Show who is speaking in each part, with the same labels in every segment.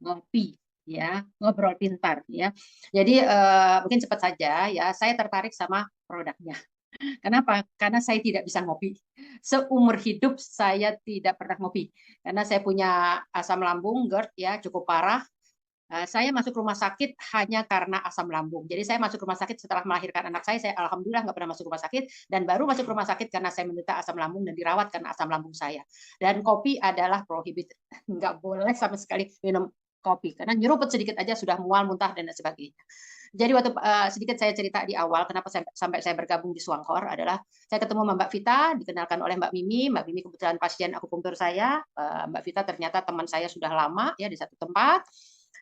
Speaker 1: ngopi, ya, ngobrol pintar, ya. Jadi mungkin cepat saja, ya. Saya tertarik sama produknya. Kenapa? Karena saya tidak bisa ngopi. Seumur hidup saya tidak pernah ngopi. Karena saya punya asam lambung GERD ya cukup parah. Saya masuk rumah sakit hanya karena asam lambung. Jadi saya masuk rumah sakit setelah melahirkan anak saya alhamdulillah nggak pernah masuk rumah sakit dan baru masuk rumah sakit karena saya menderita asam lambung dan dirawat karena asam lambung saya. Dan kopi adalah prohibited, nggak boleh sama sekali minum kopi karena nyeruput sedikit aja sudah mual, muntah dan sebagainya. Jadi waktu sedikit saya cerita di awal kenapa sampai saya bergabung di Swankor adalah saya ketemu sama Mbak Vita, dikenalkan oleh Mbak Mimi. Mbak Mimi kebetulan pasien akupunktur saya. Mbak Vita ternyata teman saya sudah lama ya di satu tempat.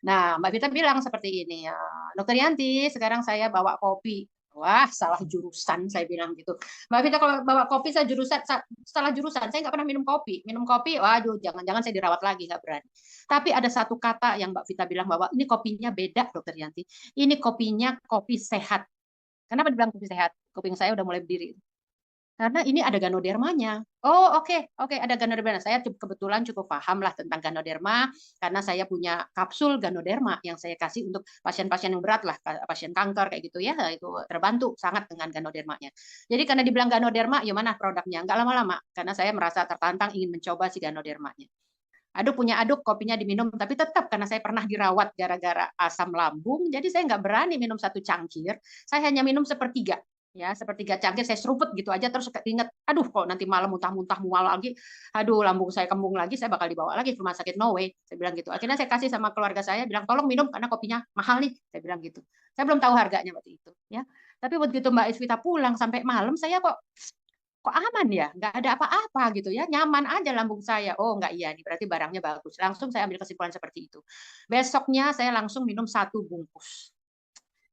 Speaker 1: Nah, Mbak Vita bilang seperti ini, ya, Dokter Yanti, sekarang saya bawa kopi. Wah, salah jurusan, saya bilang gitu. Mbak Vita kalau bawa kopi, saya jurusan, salah jurusan. Saya nggak pernah minum kopi. Minum kopi, waduh, jangan-jangan saya dirawat lagi, nggak berani. Tapi ada satu kata yang Mbak Vita bilang bahwa ini kopinya beda, Dokter Yanti. Ini kopinya kopi sehat. Kenapa dibilang kopi sehat? Kuping saya udah mulai berdiri. Karena ini ada ganodermanya. Oh, oke, ada ganoderma. Saya kebetulan cukup paham lah tentang ganoderma karena saya punya kapsul ganoderma yang saya kasih untuk pasien-pasien yang berat lah, pasien kanker kayak gitu ya, itu terbantu sangat dengan ganodermanya. Jadi karena dibilang ganoderma, ya mana produknya? Nggak lama-lama karena saya merasa tertantang ingin mencoba si ganodermanya. Aduk punya aduk, kopinya diminum, tapi tetap karena saya pernah dirawat gara-gara asam lambung, jadi saya nggak berani minum satu cangkir, saya hanya minum sepertiga. Ya, sepertiga cangkir saya seruput gitu aja terus ingat, aduh kok nanti malam muntah-muntah mual lagi, aduh lambung saya kembung lagi, saya bakal dibawa lagi ke rumah sakit, no way, saya bilang gitu. Akhirnya saya kasih sama keluarga saya, bilang tolong minum karena kopinya mahal nih, saya bilang gitu. Saya belum tahu harganya waktu itu, ya. Tapi begitu Mbak Isvita pulang sampai malam, saya kok aman ya, nggak ada apa-apa gitu ya, nyaman aja lambung saya. Oh nggak, iya nih berarti barangnya bagus. Langsung saya ambil kesimpulan seperti itu. Besoknya saya langsung minum satu bungkus.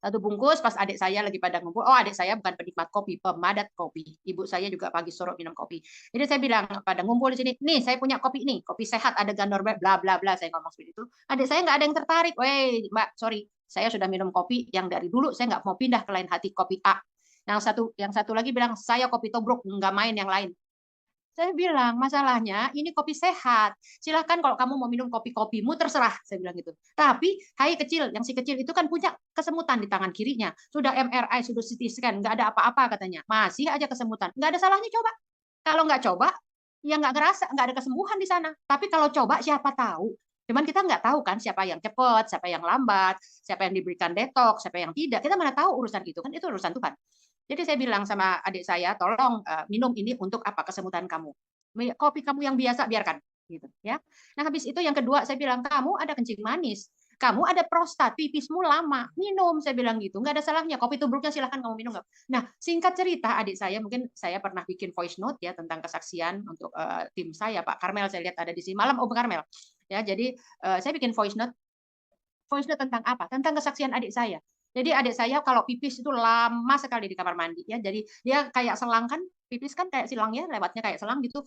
Speaker 1: Satu bungkus pas adik saya lagi pada ngumpul. Oh, adik saya bukan penikmat kopi, pemadat kopi. Ibu saya juga pagi sore minum kopi. Jadi saya bilang pada ngumpul di sini, nih saya punya kopi nih, kopi sehat ada ganor bla bla bla. Saya ngomong seperti itu. Adik saya nggak ada yang tertarik. Weh, Mbak, sorry, saya sudah minum kopi yang dari dulu saya nggak mau pindah ke lain hati kopi A. Yang satu lagi bilang saya kopi tobruk nggak main yang lain. Saya bilang, masalahnya ini kopi sehat. Silahkan kalau kamu mau minum kopi-kopimu, terserah. Saya bilang gitu. Tapi, hai kecil, yang si kecil itu kan punya kesemutan di tangan kirinya. Sudah MRI, sudah CT scan, nggak ada apa-apa katanya. Masih aja kesemutan. Nggak ada salahnya coba. Kalau nggak coba, ya nggak ngerasa, nggak ada kesembuhan di sana. Tapi kalau coba, siapa tahu. Cuman kita nggak tahu kan siapa yang cepat, siapa yang lambat, siapa yang diberikan detox, siapa yang tidak. Kita mana tahu urusan itu kan itu urusan Tuhan. Jadi saya bilang sama adik saya, tolong minum ini untuk apa kesemutan kamu. Kopi kamu yang biasa biarkan, gitu ya. Nah habis itu yang kedua saya bilang kamu ada kencing manis, kamu ada prostat, pipismu lama, minum saya bilang gitu, nggak ada salahnya. Kopi tubruknya silahkan kamu minum. Nah singkat cerita adik saya mungkin saya pernah bikin voice note ya tentang kesaksian untuk tim saya Pak Karmel saya lihat ada di sini malam Om Karmel ya. Jadi saya bikin voice note tentang apa? Tentang kesaksian adik saya. Jadi adik saya kalau pipis itu lama sekali di kamar mandi ya. Jadi dia kayak selang kan, pipis kan kayak silang ya, lewatnya kayak selang gitu.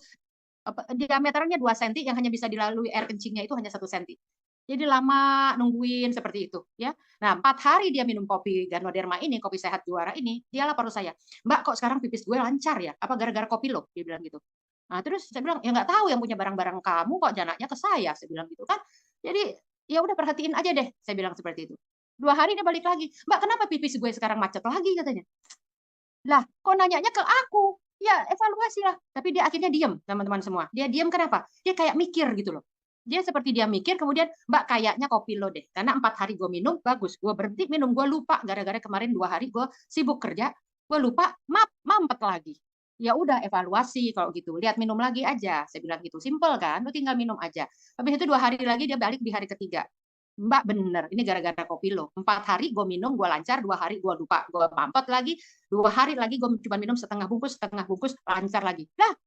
Speaker 1: Diameternya 2 cm yang hanya bisa dilalui air kencingnya itu hanya 1 cm. Jadi lama nungguin seperti itu ya. Nah, 4 hari dia minum kopi Ganoderma ini, kopi sehat juara ini, dia lapor saya, Mbak kok sekarang pipis gue lancar ya? Apa gara-gara kopi lo? Dia bilang gitu. Nah, terus saya bilang, ya nggak tahu yang punya barang-barang kamu kok janaknya ke saya. Saya bilang gitu kan. Jadi ya udah perhatiin aja deh. Saya bilang seperti itu. 2 hari dia balik lagi. Mbak, kenapa pipis gue sekarang macet lagi katanya. Lah, kok nanyanya ke aku? Ya, evaluasi lah. Tapi dia akhirnya diam, teman-teman semua. Dia diam kenapa? Dia kayak mikir gitu loh. Dia seperti dia mikir, kemudian, Mbak, kayaknya kopi lo deh. Karena 4 hari gue minum, bagus. Gue berhenti minum, gue lupa. Gara-gara kemarin 2 hari gue sibuk kerja, gue lupa, mampet lagi. Ya udah evaluasi kalau gitu. Lihat minum lagi aja. Saya bilang gitu. Simple kan? Lu tinggal minum aja. Habis itu 2 hari lagi dia balik di hari ketiga. Mbak bener, ini gara-gara kopi lo. 4 hari gue minum, gue lancar, 2 hari gue lupa, gue mampet lagi, 2 hari lagi gue cuma minum setengah bungkus, lancar lagi. Lah,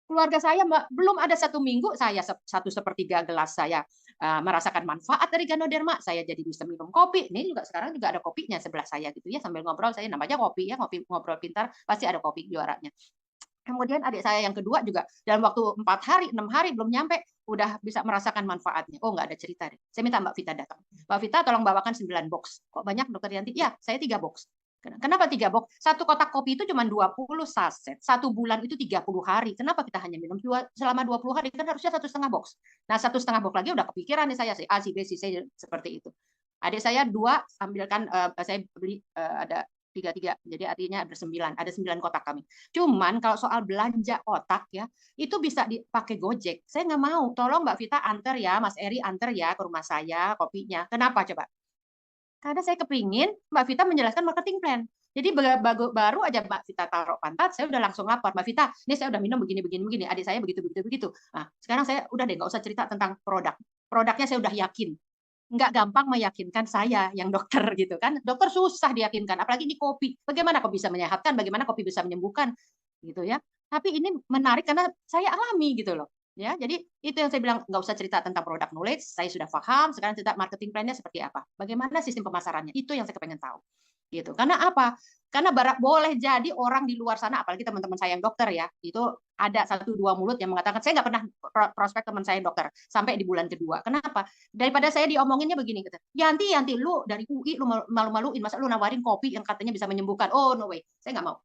Speaker 1: keluarga saya Mbak, belum ada 1 minggu, saya 1/3 gelas saya merasakan manfaat dari Ganoderma, saya jadi bisa minum kopi. Ini juga sekarang juga ada kopinya sebelah saya gitu ya, sambil ngobrol saya namanya kopi ya, ngopi ngobrol pintar, pasti ada kopi juaranya. Kemudian adik saya yang kedua juga dalam waktu 4 hari, 6 hari belum nyampe udah bisa merasakan manfaatnya. Oh nggak ada cerita deh. Saya minta Mbak Vita datang. Mbak Vita tolong bawakan 9 box. Kok banyak Dokter Yanti? Ya, saya 3 box. Kenapa 3 box? Satu kotak kopi itu cuma 20 saset. 1 bulan itu 30 hari. Kenapa kita hanya minum selama 20 hari? Kan harusnya 1,5 box. Nah, 1,5 box lagi udah kepikiran nih saya, si A, si B, si C, seperti itu. Adik saya 2, ambilkan, saya beli ada 3, jadi artinya ada 9 kotak kami. Cuman kalau soal belanja kotak ya, itu bisa dipakai Gojek. Saya nggak mau, tolong Mbak Vita antar ya, Mas Eri antar ya ke rumah saya kopinya. Kenapa coba? Karena saya kepingin Mbak Vita menjelaskan marketing plan. Jadi baru aja Mbak Vita taruh pantat, saya udah langsung lapor. Mbak Vita, ini saya udah minum begini, begini, begini. Adik saya begitu, begitu, begitu. Nah, sekarang saya udah deh, nggak usah cerita tentang produk. Produknya saya udah yakin. Nggak gampang meyakinkan saya yang dokter gitu kan. Dokter susah diyakinkan, apalagi ini kopi. Bagaimana kopi bisa menyehatkan, bagaimana kopi bisa menyembuhkan gitu ya. Tapi ini menarik karena saya alami gitu loh. Ya, jadi itu yang saya bilang, nggak usah cerita tentang produk knowledge, saya sudah paham. Sekarang cerita marketing plan-nya seperti apa, bagaimana sistem pemasarannya, itu yang saya pengen tahu. Gitu. Karena apa? Karena boleh jadi orang di luar sana, apalagi teman-teman saya yang dokter ya, itu ada 1-2 mulut yang mengatakan saya nggak pernah prospek teman saya yang dokter sampai di bulan kedua. Kenapa? Daripada saya diomonginnya begini, gitu. Yanti, lu dari UI lu malu-maluin, masa lu nawarin kopi yang katanya bisa menyembuhkan? Oh no way, saya nggak mau.